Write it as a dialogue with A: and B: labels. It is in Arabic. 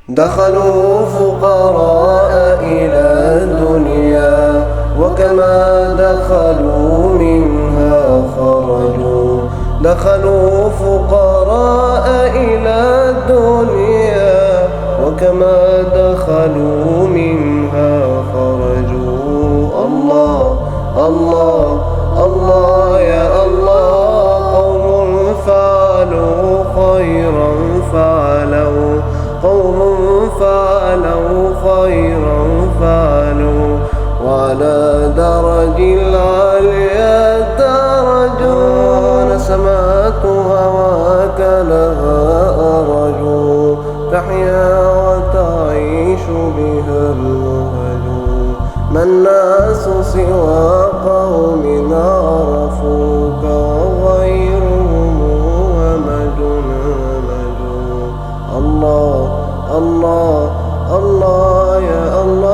A: دخلوا فقراء إلى الدنيا وكما دخلوا منها خرجوا. دخلوا فقراء إلى الدنيا وكما دخلوا منها خرجوا. الله الله الله يا الله، قوم فعلوا خيرا فعلوا، قوم فعلوا خيرا فعلوا، وعلى درج العليا درجوا. نسمات هواك لها أرجو، تحيا وتعيش بها الوهج. ما الناس سوى قوم عرفوك وغيرهم همج همج. الله الله الله يا الله.